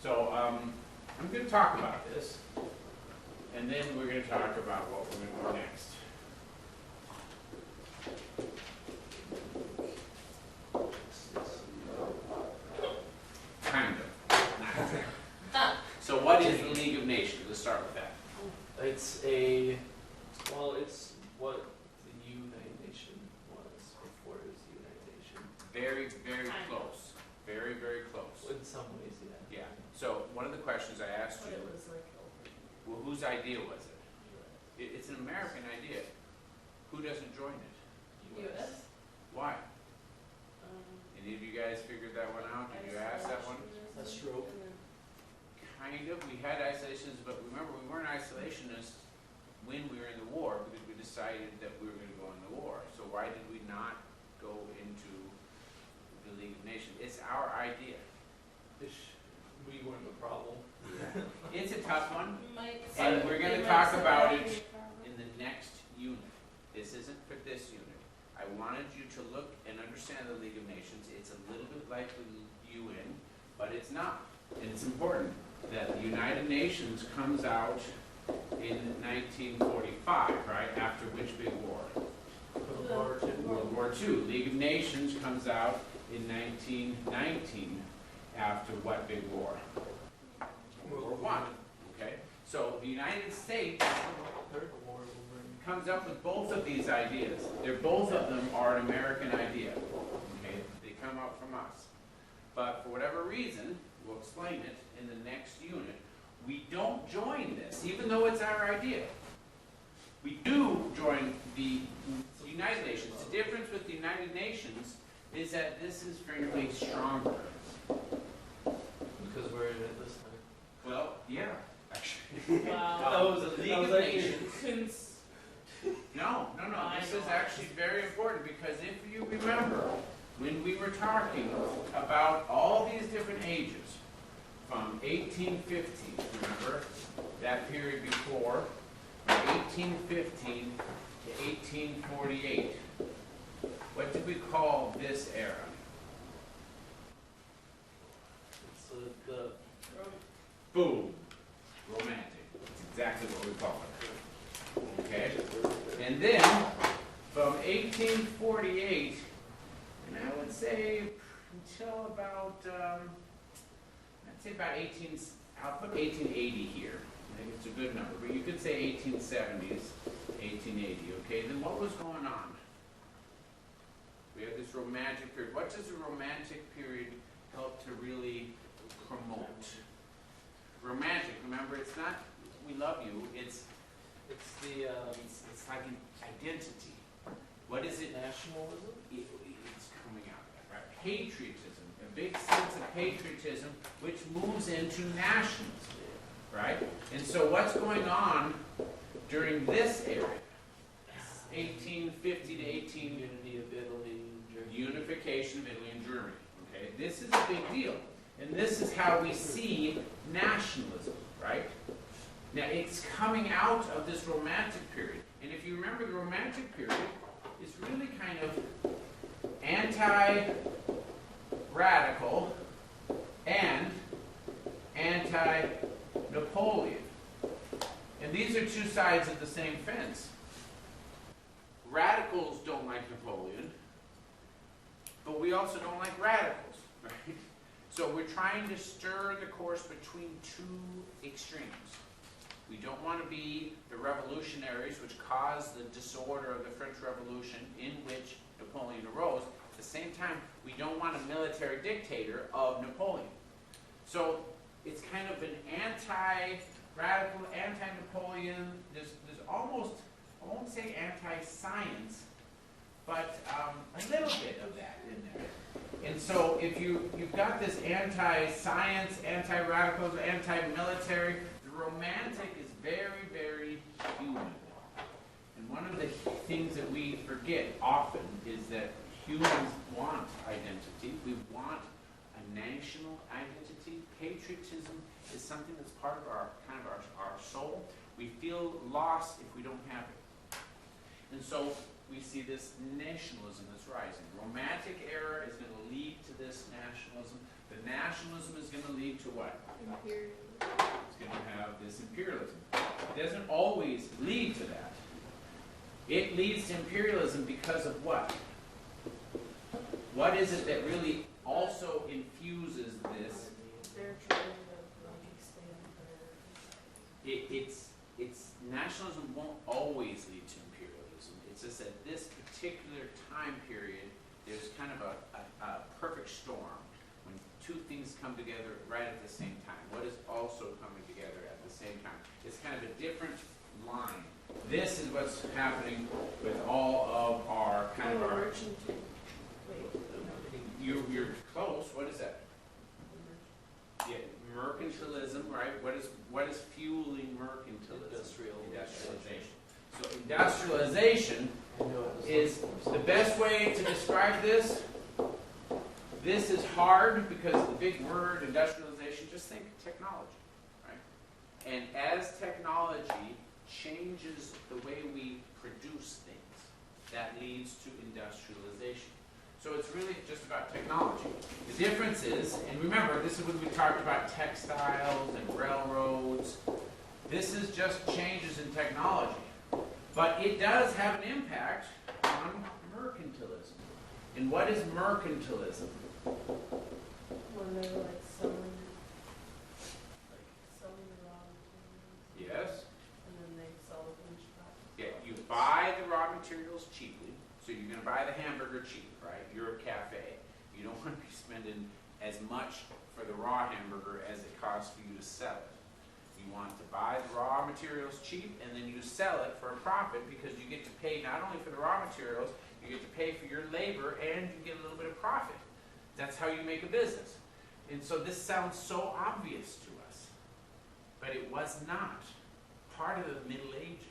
So I'm going to talk about this, and then we're going to talk about what we're going to do next. Kind of. Not exactly. So what is the League of Nations? Let's start with that. It's a, well, it's what the United Nation was before it was the United Nation. Very, very close. Very, very close. In some ways, yeah. Yeah. So one of the questions I asked you, well, whose idea was it? It's an American idea. Who doesn't join it? U.S. Why? Any of you guys figured that one out? Did you ask that one? That's true. Kind of. We had isolations, but remember, we weren't isolationists when we were in the war because we decided that we were going to go in the war. So why did we not go into the League of Nations? It's our idea. We weren't the problem. It's a tough one, And and we're going to talk about it in the next unit. This isn't for this unit. I wanted you to look and understand the League of Nations. It's a little bit like the UN, but it's not. And it's important that the United Nations comes out in 1945, right? After which big war? World War II. League of Nations comes out in 1919 after what big war? World War I. Okay? So the United States comes up with both of these ideas. Both of them are an American idea. Okay? They come up from us. But for whatever reason, we'll explain it in the next unit, we don't join this, even though it's our idea. We do join the United Nations. The difference with the United Nations is that this is frankly stronger. Because we're in it this time. Well, yeah, actually. Wow. The League of Nations. No. This is actually very important because if you remember, when we were talking about all these different ages, from 1815, remember, that period before, from 1815 to 1848, what did we call this era? It's the Boom. Romantic. That's exactly what we call it. Okay? And then, from 1848, and I would say until about, I'd say about I'll put 1880 here. I think it's a good number, but you could say 1870s, 1880, okay? Then what was going on? We have this romantic period. What does the romantic period help to really promote? Romantic, remember, it's not we love you, it's like an identity. What is it? nationalism? It's coming out of that, right? Patriotism, a big sense of patriotism, which moves into nationalism, right? And so what's going on during this era, 1850 to 18... Unity of Italy, Germany. Unification of Italy and Germany, okay? This is a big deal. And this is how we see nationalism, right? Now, it's coming out of this Romantic period. And if you remember, the Romantic period is really kind of anti-radical and anti-Napoleon. And these are two sides of the same fence. Radicals don't like Napoleon, but we also don't like radicals, right? So we're trying to stir the course between two extremes. We don't want to be the revolutionaries which caused the disorder of the French Revolution in which Napoleon arose. At the same time, we don't want a military dictator of Napoleon. So it's kind of an anti-radical, anti-Napoleon, there's almost, I won't say anti-science, but a little bit of that in there. And so if you've got this anti-science, anti-radicals, anti-military, the Romantic is very, very human. And one of the things that we forget often is that humans want identity. We want a national identity. Patriotism is something that's part of our soul. We feel lost if we don't have it. And so we see this nationalism that's rising. The Romantic era is going to lead to this nationalism. The nationalism is going to lead to what? Imperialism. It's going to have this imperialism. It doesn't always lead to that. It leads to imperialism because of what? What is it that really also infuses this? Their trend of like expanding their It's nationalism won't always lead to imperialism. It's just at this particular time period, there's kind of a perfect storm when two things come together right at the same time. What is also coming together at the same time? It's kind of a different line. This is what's happening with all of our kind of our. merchant. Wait, You're close. What is that? Yeah, mercantilism, right? What is fueling mercantilism? Industrialization. So industrialization is the best way to describe this. This is hard because the big word industrialization, just think technology, right? And as technology changes the way we produce things, that leads to industrialization. So it's really just about technology. The difference is, and remember, this is when we talked about textiles and railroads. This is just changes in technology. But it does have an impact on mercantilism. And what is mercantilism? when they're like selling the raw materials, Yes. and then they sell the finished product. Yeah, you buy the raw materials cheaply. So you're going to buy the hamburger cheap, right? You're a cafe. You don't want to be spending as much for the raw hamburger as it costs for you to sell it. You want to buy the raw materials cheap, and then you sell it for a profit because you get to pay not only for the raw materials, you get to pay for your labor, and you get a little bit of profit. That's how you make a business. And so this sounds so obvious to us, but it was not part of the Middle Ages.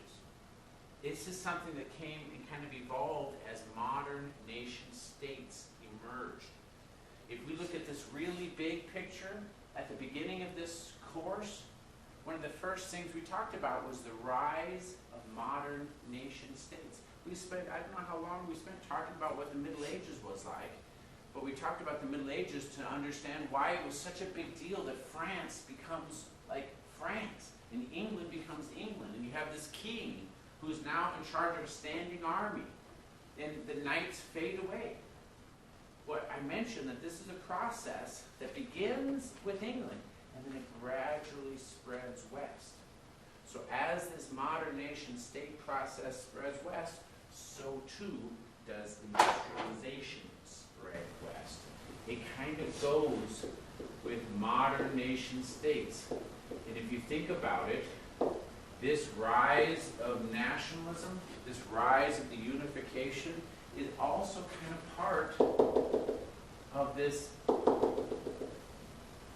This is something that came and kind of evolved as modern nation states emerged. If we look at this really big picture at the beginning of this course, one of the first things we talked about was the rise of modern nation states. We spent, I don't know how long we spent talking about what the Middle Ages was like, but we talked about the Middle Ages to understand why it was such a big deal that France becomes like France, and England becomes England, and you have this king who's now in charge of a standing army, and the knights fade away. What I mentioned, that this is a process that begins with England, and then it gradually spreads west. So as this modern nation state process spreads west, so too does industrialization spread west. It kind of goes with modern nation states. And if you think about it, this rise of nationalism, this rise of the unification, is also kind of part of this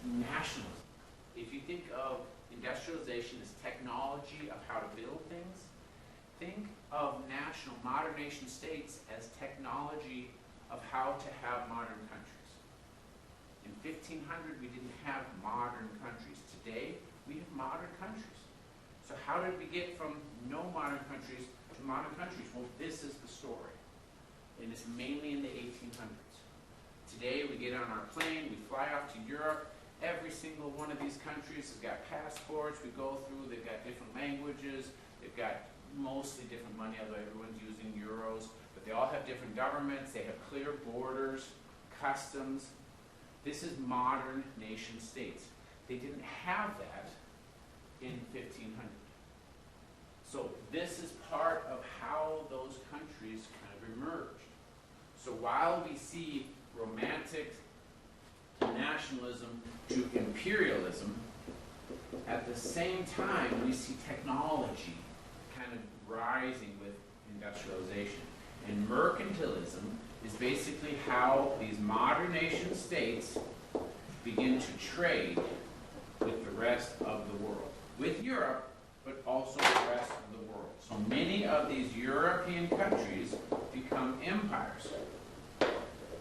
nationalism. If you think of industrialization as technology of how to build things, think of modern nation states as technology of how to have modern countries. In 1500, we didn't have modern countries. Today, we have modern countries. So how did we get from no modern countries to modern countries? Well, this is the story. And it's mainly in the 1800s. Today, we get on our plane, we fly off to Europe. Every single one of these countries has got passports we go through. They've got different languages. They've got mostly different money, although everyone's using euros. But they all have different governments. They have clear borders, customs. This is modern nation states. They didn't have that in 1500. So this is part of how those countries kind of emerged. So while we see romantic nationalism to imperialism, at the same time we see technology kind of rising with industrialization. And mercantilism is basically how these modern nation states begin to trade with the rest of the world. With Europe, but also the rest of the world. So many of these European countries become empires.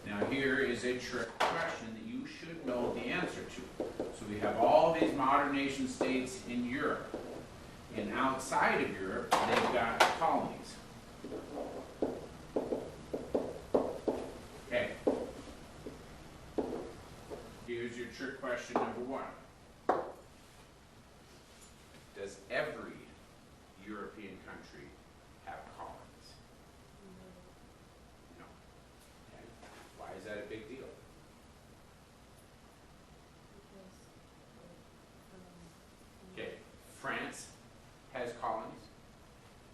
Now here is a trick question that you should know the answer to. So we have all these modern nation states in Europe. And outside of Europe, they've got colonies. Okay. Here's your trick question number one. big deal? Okay, France has colonies.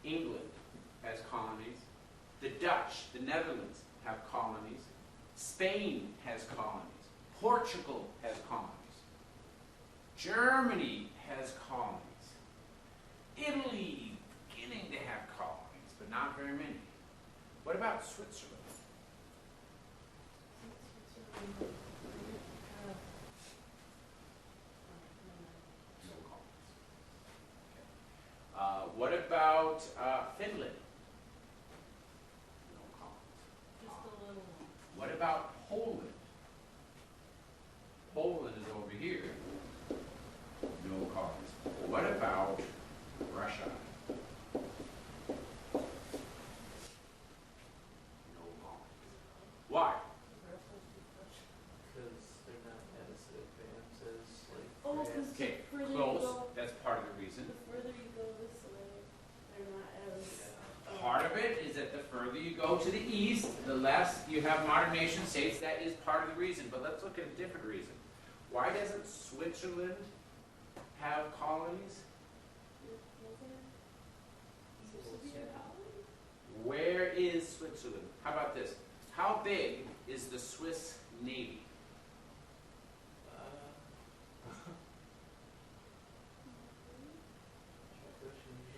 England has colonies. The Dutch, the Netherlands have colonies. Spain has colonies. Portugal has colonies. Germany has colonies. Italy beginning to have colonies, but not very many. What about Switzerland? No colonies. Okay. What about Finland? No colonies. Just a little one. What about Poland? Poland is over here. No colonies. What about Russia? No colonies. Why? Because they're not as advanced as like Oh, France. because Okay, the further you close. go, That's part of the reason. the further you go this way, they're not as. Part of it is that the further you go to the east, the less you have modern nation states. That is part of the reason. But let's look at a different reason. Why doesn't Switzerland have colonies? Where is Switzerland? How about this? How big is the Swiss Navy?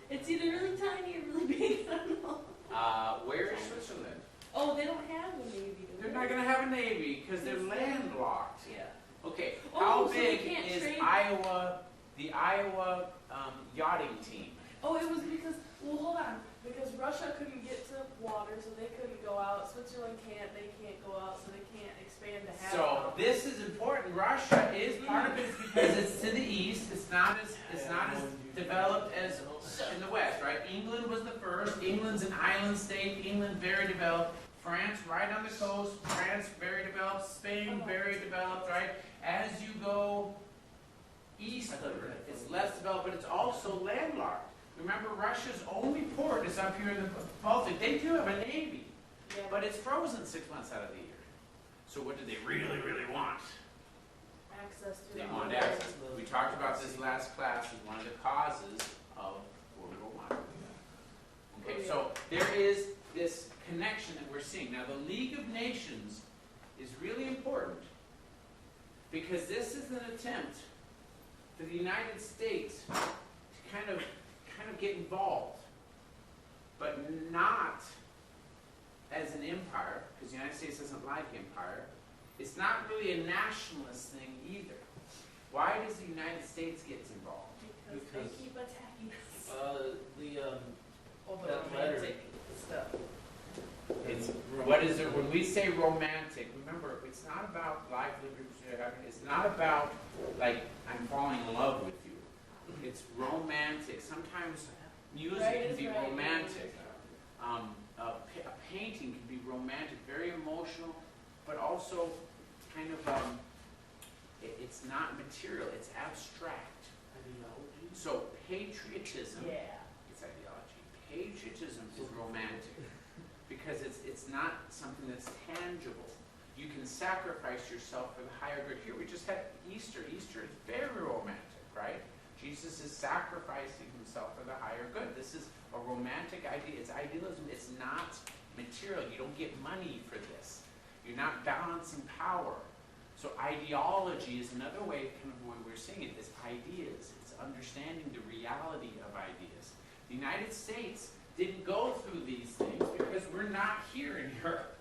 It's either really tiny or really big. I don't know. Where is Switzerland? Oh, they don't have a navy. do They're they? not going to have a navy because they're landlocked. Yeah. Okay, Oh, how so they big can't is trade- Iowa? The Iowa yachting team. Oh, it was because, well, hold on, because Russia couldn't get to water, so they couldn't go out. Switzerland can't, they can't go out, so they can't expand to have. So this is important. Russia is part of it because it's to the east. It's not as developed as in the west, right? England was the first. England's an island state. England very developed. France right on the coast. France very developed. Spain very developed, right? As you go eastward, it's less developed, but it's also landlocked. Remember, Russia's only port is up here in the Baltic. They do have a navy, Yeah. but it's frozen 6 months out of the year. So what do they really, really want? Access to They the want water. access. We talked about this last class as one of the causes of World War I. Okay, so there is this connection that we're seeing. Now, the League of Nations is really important because this is an attempt for the United States to kind of get involved, but not as an empire, because the United States doesn't like empire. It's not really a nationalist thing either. Why does the United States get involved? Because they keep attacking us. Oh, the that letter. romantic stuff. It's, what is it, when we say romantic, remember, it's not about life, liberty, happiness. It's not about, like, I'm falling in love with you. It's romantic. Sometimes music Right can is be right. romantic. A painting can be romantic, very emotional, but also kind of, it's not material, it's abstract. Ideology. So patriotism, Yeah. it's ideology. Patriotism is romantic because it's not something that's tangible. You can sacrifice yourself for the higher good. Here we just had Easter. Easter is very romantic, right? Jesus is sacrificing himself for the higher good. This is a romantic idea. It's idealism. It's not material. You don't get money for this. You're not balancing power. So ideology is another way, kind of way we're seeing it. It's ideas. It's understanding the reality of ideas. The United States didn't go through these things because we're not here in Europe.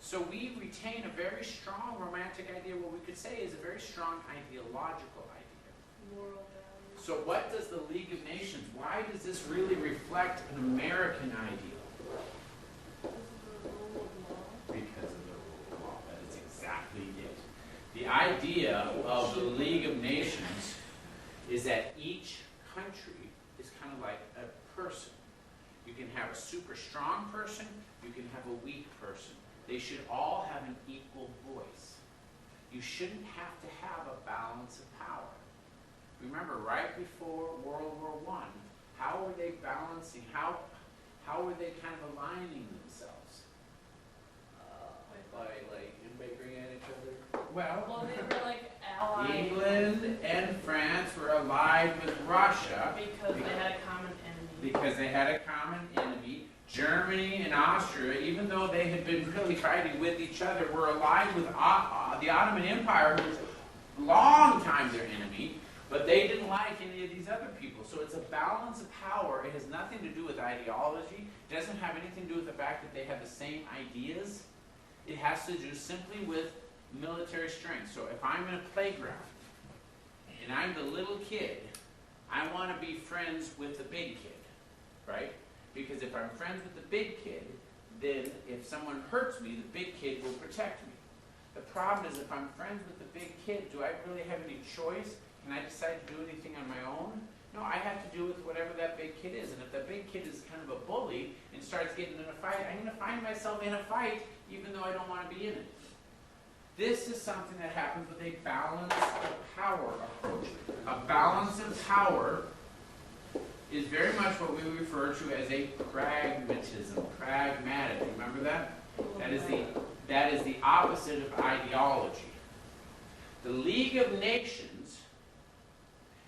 So we retain a very strong romantic idea. What we could say is a very strong ideological idea. Moral values. So what does the League of Nations, why does this really reflect an American ideal? This is the rule of law. Because of the rule of law. That is exactly it. The idea of the League of Nations is that each country is kind of like a person. You can have a super strong person, you can have a weak person. They should all have an equal voice. You shouldn't have to have a balance of power. Remember, right before World War I, how were they balancing, how were they kind of aligning themselves? By like invigorating Well, they were like allied. England and France were allied with Russia Because they had a common enemy. because they had a common enemy. Germany and Austria, even though they had been really fighting with each other, were allied with the Ottoman Empire, who was a long time their enemy, but they didn't like any of these other people. So it's a balance of power. It has nothing to do with ideology. It doesn't have anything to do with the fact that they have the same ideas. It has to do simply with military strength. So if I'm in a playground and I'm the little kid, I want to be friends with the big kid, right? Because if I'm friends with the big kid, then if someone hurts me, the big kid will protect me. The problem is if I'm friends with the big kid, do I really have any choice? Can I decide to do anything on my own? No, I have to do with whatever that big kid is. And if that big kid is kind of a bully and starts getting in a fight, I'm going to find myself in a fight even though I don't want to be in it. This is something that happens with a balance of power approach. A balance of power is very much what we refer to as a pragmatism, pragmatic. Remember that? That is the opposite of ideology. The League of Nations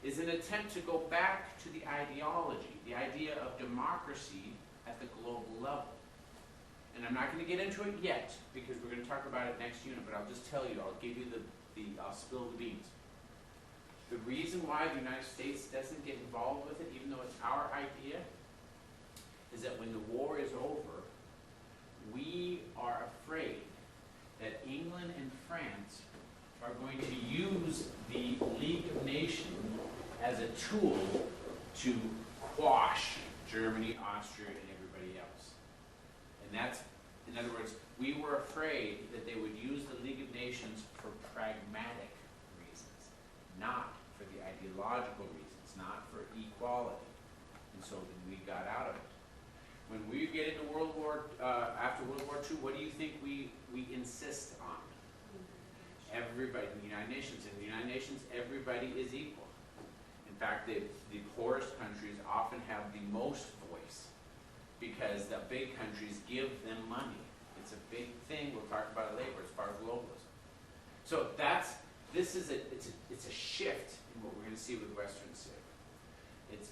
is an attempt to go back to the ideology, the idea of democracy at the global level. And I'm not going to get into it yet because we're going to talk about it next unit, but I'll just tell you, I'll give you I'll spill the beans. The reason why the United States doesn't get involved with it, even though it's our idea, is that when the war is over, we are afraid that England and France are going to use the League of Nations as a tool to quash Germany, Austria, and everybody else. And that's, in other words, we were afraid that they would use the League of Nations for pragmatic reasons, not for the ideological reasons, not for equality. And so then we got out of it. When we get into after World War II, what do you think we insist on? Everybody in the United Nations. In the United Nations, everybody is equal. In fact, the poorest countries often have the most voice because the big countries give them money. It's a big thing. We'll talk about it later. It's part of globalism. So it's a shift in what we're going to see with Western civ. It's